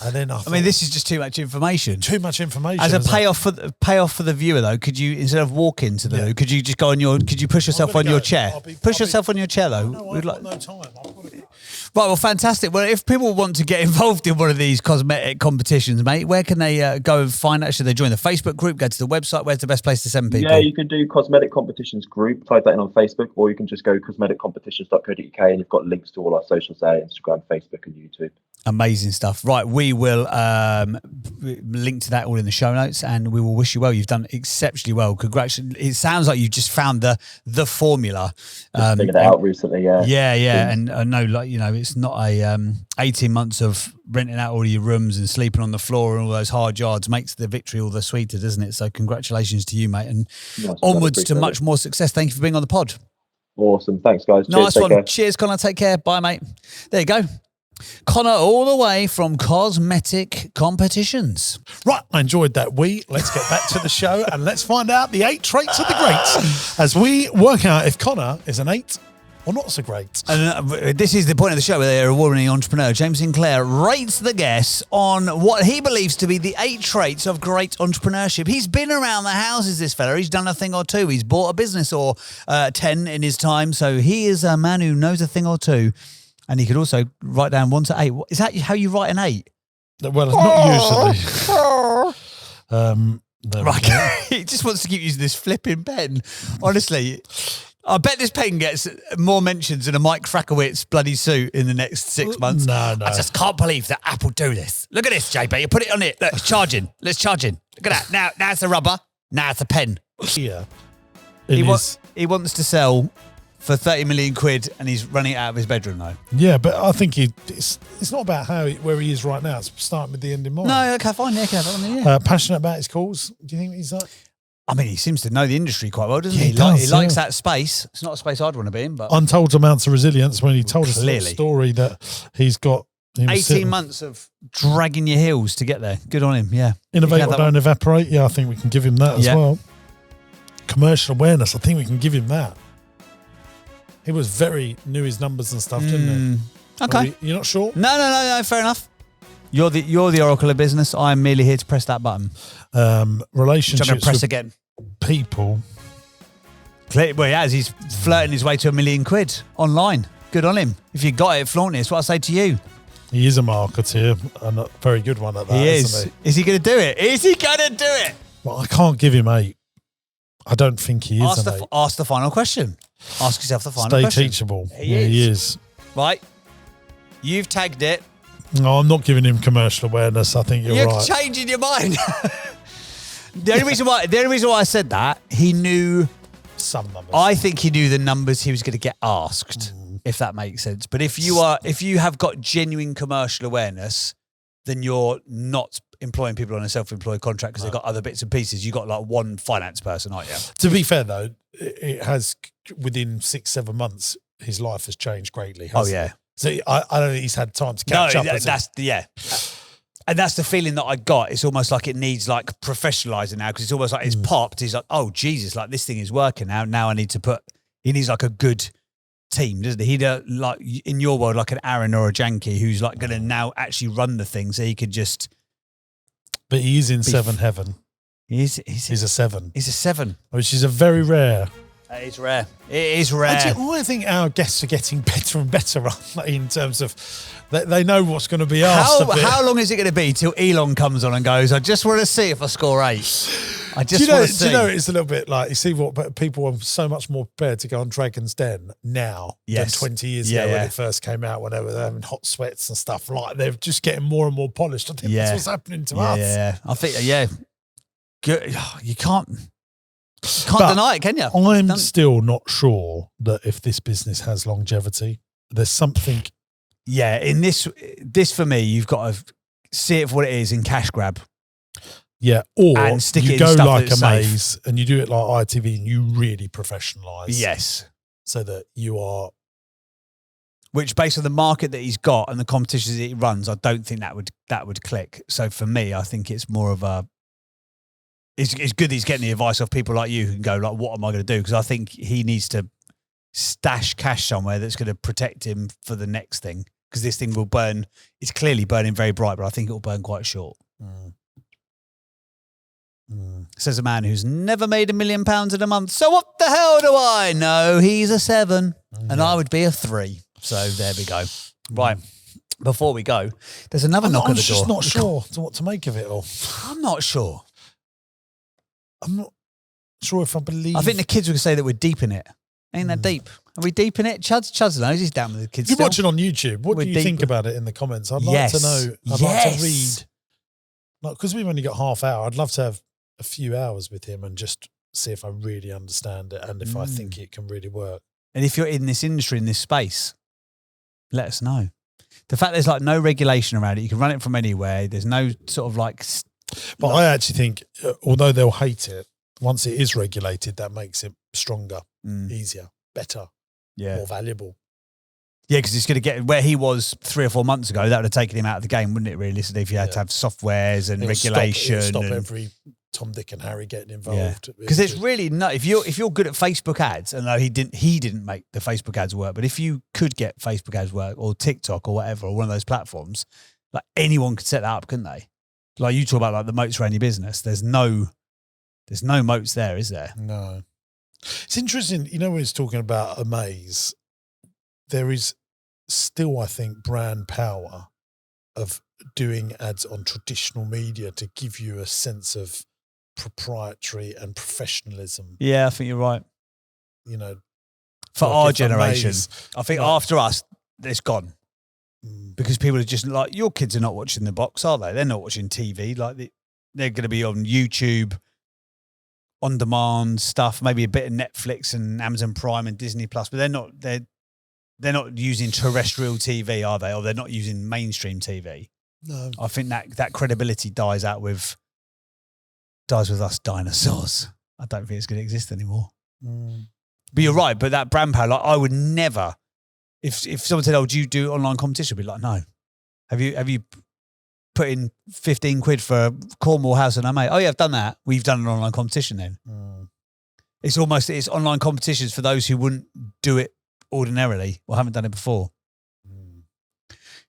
And then I mean, this is just too much information. Too much information. As a payoff for the viewer, though, could you, instead of walking to the loo, could you just go on could you push yourself on your chair? Push yourself on your chair, though. No, I've got no time. Right, well, fantastic. Well, if people want to get involved in one of these cosmetic competitions, mate, where can they go and find out? Should they join the Facebook group, go to the website? Where's the best place to send people? Yeah, you can do Cosmetic Competitions group, type that in on Facebook, or you can just go cosmeticcompetitions.co.uk, and you've got links to all our socials there, Instagram, Facebook, and YouTube. Amazing stuff. Right, we will link to that all in the show notes, and we will wish you well. You've done exceptionally well. Congratulations. It sounds like you just found the formula. Figured it out recently, yeah. Yeah. And I know, like, it's not a 18 months of renting out all your rooms and sleeping on the floor and all those hard yards makes the victory all the sweeter, doesn't it? So congratulations to you, mate, and onwards to much more success. Thank you for being on the pod. Awesome. Thanks, guys. Cheers, nice one. Care. Cheers, Connor. Take care. Bye, mate. There you go. Connor, all the way from Cosmetic Competitions. Right, I enjoyed that. Let's get back to the show and let's find out the 8 traits of the greats as we work out if Connor is an 8 or not so great. And this is the point of the show where the award-winning entrepreneur James Sinclair rates the guests on what he believes to be the 8 traits of great entrepreneurship. He's been around the houses, this fella. He's done a thing or two. He's bought a business or 10 in his time. So he is a man who knows a thing or two. And he could also write down 1 to 8. Is that how you write an 8? Well, it's not usually. Right. He just wants to keep using this flipping pen. Honestly, I bet this pen gets more mentions than a Mike Frackowitz bloody suit in the next 6 months. No. I just can't believe that Apple do this. Look at this, JB. You put it on it. Look, it's charging. Let's charge in. Look at that. Now it's a rubber. Now it's a pen. Yeah. He wants to sell for 30 million quid and he's running it out of his bedroom though. Yeah, but I think it's not about where he is right now. It's starting with the end in mind. No, okay, fine. Yeah. Passionate about his cause. Do you think he's like? I mean, he seems to know the industry quite well, doesn't he? He likes that space. It's not a space I'd want to be in, but untold amounts of resilience when he told us the story that he's got. 18 months of dragging your heels to get there. Good on him, yeah. Innovate or don't evaporate. Yeah, I think we can give him that as well. Commercial awareness. I think we can give him that. He knew his numbers and stuff, didn't he? Okay. You're not sure? No, fair enough. You're the oracle of business. I'm merely here to press that button. Relationships I'm going to press again. People. Well, he has. He's flirting his way to £1 million online. Good on him. If you got it, flaunt it. That's what I say to you. He is a marketeer and a very good one at that, isn't he? Is he going to do it? Is he going to do it? Well, I can't give him 8. I don't think he is. Ask the final question. Ask yourself the final question. Stay teachable. He is. Right. You've tagged it. No, I'm not giving him commercial awareness. I think you're right. You're changing your mind. The only reason why I said that, he knew some numbers. I think he knew the numbers he was going to get asked, if that makes sense. But if you have got genuine commercial awareness, then you're not employing people on a self-employed contract because they've got other bits and pieces. You got like one finance person, aren't you? To be fair though, it has within 6-7 months, his life has changed greatly. Oh yeah. So I don't think he's had time to catch up. And that's the feeling that I got. It's almost like it needs like professionalising now because it's almost like it's popped. He's like, oh Jesus, like this thing is working now. Now I need to he needs like a good team, doesn't he? He'd like in your world, like an Aaron or a Janky who's like going to now actually run the thing so he could just. But he is in 7 heaven. He's a 7. He's a 7. Which is a very rare. It is rare. It is rare. I think our guests are getting better and better in terms of they know what's going to be asked. How long is it going to be till Elon comes on and goes, I just want to see if I score 8. I just want to see. Do you know, it's a little bit like, you see what people are so much more prepared to go on Dragon's Den now than 20 years ago when it first came out, when they were having hot sweats and stuff. Like they're just getting more and more polished. I think that's what's happening to us. Yeah, I think, Good. You can't deny it, can you? I'm still not sure that if this business has longevity, there's something. Yeah, in this for me, you've got to see it for what it is in cash grab. Yeah, or and stick you it go in stuff like a that's maze safe. and you do it like ITV and you really professionalise. Yes. So that you are. Which, based on the market that he's got and the competitions that he runs, I don't think that would click. So for me, I think it's more of a. It's good that he's getting the advice of people like you who can go like, what am I going to do? Because I think he needs to stash cash somewhere that's going to protect him for the next thing. Because this thing will burn. It's clearly burning very bright, but I think it will burn quite short. Says a man who's never made £1 million in a month. So what the hell do I know? He's a 7 and I would be a 3. So there we go. Right. Before we go, there's another knock at the door. I'm just not sure what to make of it all. I'm not sure. I'm not sure if I believe. I think the kids would say that we're deep in it. Ain't that deep? Are we deep in it? Chuds knows he's down with the kids. You're watching on YouTube. What do you think about it in the comments? I'd like to know. I'd like to read. Because we've only got half hour. I'd love to have a few hours with him and just see if I really understand it and if I think it can really work. And if you're in this industry, in this space, let us know. The fact there's like no regulation around it, you can run it from anywhere. There's no sort of like. But I actually think, although they'll hate it, once it is regulated, that makes it stronger, easier, better, more valuable. Yeah, because it's going to get where he was 3 or 4 months ago. That would have taken him out of the game, wouldn't it? Realistically, if you had to have softwares and regulation, stop every Tom, Dick, and Harry getting involved. Because it's really not. If you're good at Facebook ads, and though he didn't make the Facebook ads work, but if you could get Facebook ads work or TikTok or whatever, or one of those platforms, like anyone could set that up, couldn't they? Like you talk about like the moats around your business. There's no moats there, is there? No. It's interesting. You know, when it's talking about a maze, there is still, I think, brand power of doing ads on traditional media to give you a sense of proprietary and professionalism. Yeah, I think you're right. You know, for like our if a generation, maze- I think like- after us, it's gone. Mm. Because people are just like, your kids are not watching the box, are they? They're not watching TV. Like they're going to be on YouTube, on demand stuff, maybe a bit of Netflix and Amazon Prime and Disney Plus, but they're not using terrestrial TV, are they? Or they're not using mainstream TV. No. I think that credibility dies with us dinosaurs. I don't think it's going to exist anymore. Mm. But you're right. But that brand power, like I would never. If someone said, "Oh, do you do online competition?" I'd be like, "No." Have you put in 15 quid for Cornwall House and I mate? Oh yeah, I've done that. We've done an online competition then. Mm. It's online competitions for those who wouldn't do it ordinarily or haven't done it before. Mm.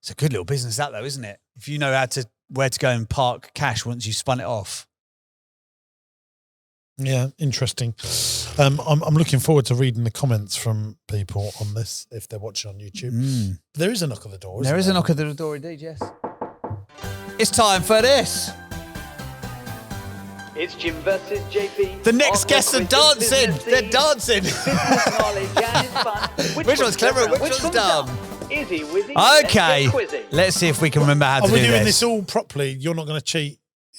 It's a good little business that though, isn't it? If you know where to go and park cash once you spun it off. Yeah, interesting. I'm looking forward to reading the comments from people on this if they're watching on YouTube. Mm. There is a knock at the door. There is a knock at the door indeed, yes. It's time for this. It's Jim versus JP. The next guests are dancing. They're dancing. Business knowledge and it's fun. Which one's clever and which one's dumb? Izzy, Wizzy, Okay, let's see if we can remember how to Are we do doing this. this all properly? You're not going to cheat?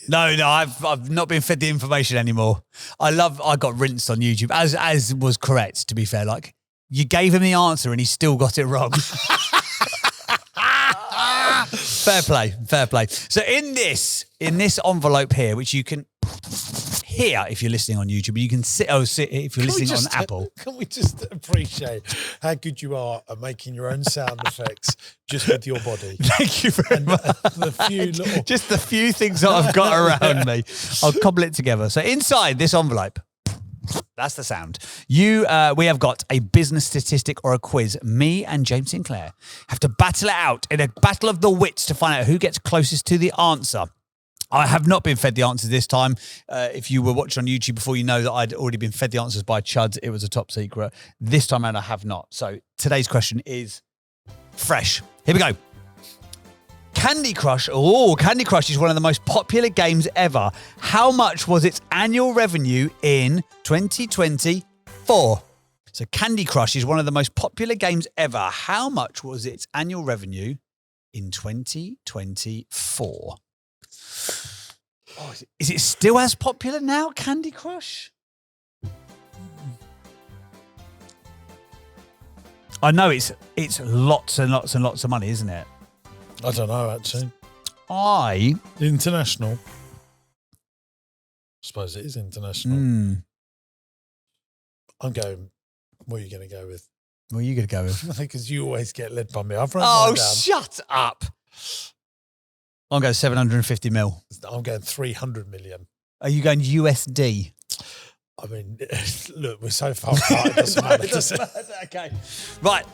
No, I've not been fed the information anymore. I got rinsed on YouTube, as was correct, to be fair. Like, you gave him the answer and he still got it wrong. Fair play. So in this envelope here, which you can hear if you're listening on YouTube, you can sit if you're listening on Apple. Can we just appreciate how good you are at making your own sound effects just with your body? Thank you very much. Just the few things that I've got around me. I'll cobble it together. So inside this envelope, that's the sound. We have got a business statistic or a quiz. Me and James Sinclair have to battle it out in a battle of the wits to find out who gets closest to the answer. I have not been fed the answers this time. If you were watching on YouTube before, you know that I'd already been fed the answers by Chuds. It was a top secret. This time around, I have not. So today's question is fresh. Here we go. Candy Crush. Oh, Candy Crush is one of the most popular games ever. How much was its annual revenue in 2024? So Candy Crush is one of the most popular games ever. How much was its annual revenue in 2024? Oh, is it still as popular now, Candy Crush? I know it's lots and lots and lots of money, isn't it? I don't know, actually. International. I suppose it is international. I'm going, what are you going to go with? What are you going to go with? Because you always get led by me. I've written mine down. Shut up. I'm going 750 mil. I'm going 300 million. Are you going USD? I mean, look, we're so far apart. It doesn't matter. Does it? Okay. Right.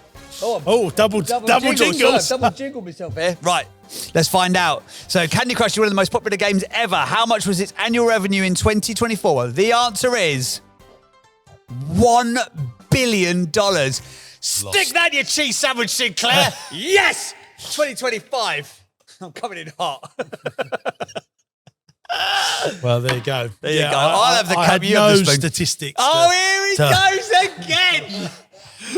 Oh, double jingles. Double jingle myself here. Right. Let's find out. So Candy Crush is one of the most popular games ever. How much was its annual revenue in 2024? Well, the answer is $1 billion. Stick that in your cheese sandwich, Sinclair. Yes! 2025. I'm coming in hot. Well, there you go. There you go. I'll have the I had you have no the spoon. statistics. Oh, here he goes again.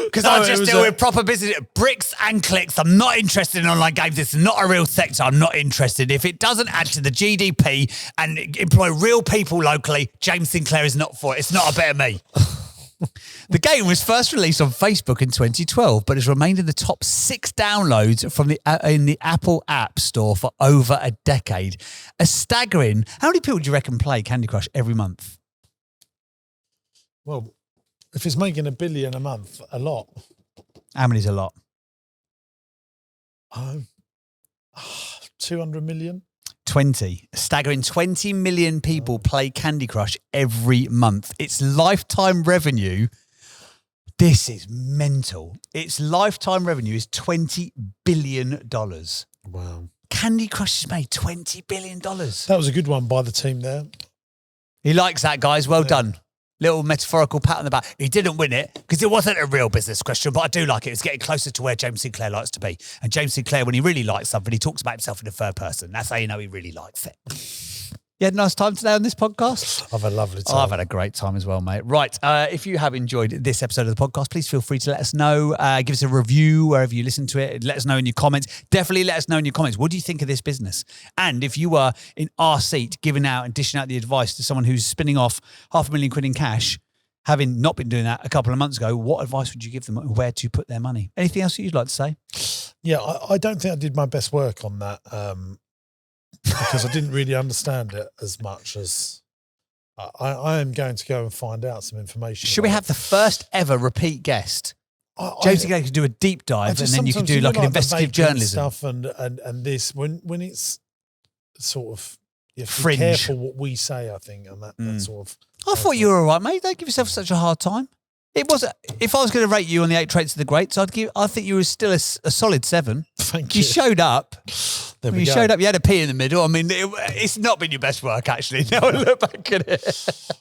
Because I just deal with proper business. Bricks and clicks. I'm not interested in online games. It's not a real sector. I'm not interested. If it doesn't add to the GDP and employ real people locally, James Sinclair is not for it. It's not a bit of me. The game was first released on Facebook in 2012, but has remained in the top 6 downloads in the Apple App Store for over a decade. A staggering. How many people do you reckon play Candy Crush every month? Well, if it's making $1 billion a month, a lot. How many's a lot? 200 million. 20. A staggering 20 million people play Candy Crush every month. Its lifetime revenue, this is mental. Its lifetime revenue is $20 billion. Wow. Candy Crush has made $20 billion. That was a good one by the team there. He likes that, guys. Well done. Little metaphorical pat on the back. He didn't win it because it wasn't a real business question, but I do like it. It's getting closer to where James Sinclair likes to be. And James Sinclair, when he really likes something, he talks about himself in the third person. That's how you know he really likes it. You had a nice time today on this podcast? I've had a lovely time. Oh, I've had a great time as well, mate. Right. If you have enjoyed this episode of the podcast, please feel free to let us know. Give us a review wherever you listen to it. Let us know in your comments. Definitely let us know in your comments. What do you think of this business? And if you were in our seat giving out and dishing out the advice to someone who's spinning off £500,000 in cash, having not been doing that a couple of months ago, what advice would you give them where to put their money? Anything else that you'd like to say? Yeah, I don't think I did my best work on that. Because I didn't really understand it as much as I am going to go and find out some information. Should we have the first ever repeat guest? James Sinclair could do a deep dive, and then you could do like an investigative journalism stuff and this when it's sort of you have to fringe. be careful what we say. I think and that sort of. I thought you were all right, mate. Don't give yourself such a hard time. It was. If I was going to rate you on the 8 traits of the greats, I think you were still a solid 7. Thank you. You showed up. There we you go. showed up. You had a pee in the middle. I mean, it's not been your best work, actually. Now I look back at it.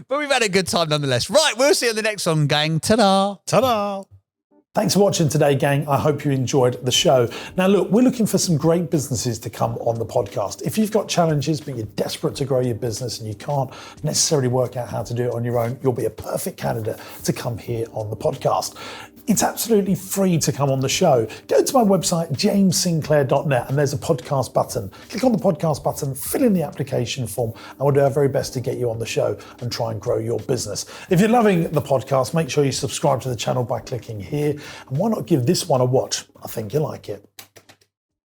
But we've had a good time nonetheless. Right, we'll see you on the next one, gang. Ta-da. Ta-da. Thanks for watching today, gang. I hope you enjoyed the show. Now, look, we're looking for some great businesses to come on the podcast. If you've got challenges, but you're desperate to grow your business and you can't necessarily work out how to do it on your own, you'll be a perfect candidate to come here on the podcast. It's absolutely free to come on the show. Go to my website, jamessinclair.net, and there's a podcast button. Click on the podcast button, fill in the application form, and we'll do our very best to get you on the show and try and grow your business. If you're loving the podcast, make sure you subscribe to the channel by clicking here. And why not give this one a watch? I think you'll like it.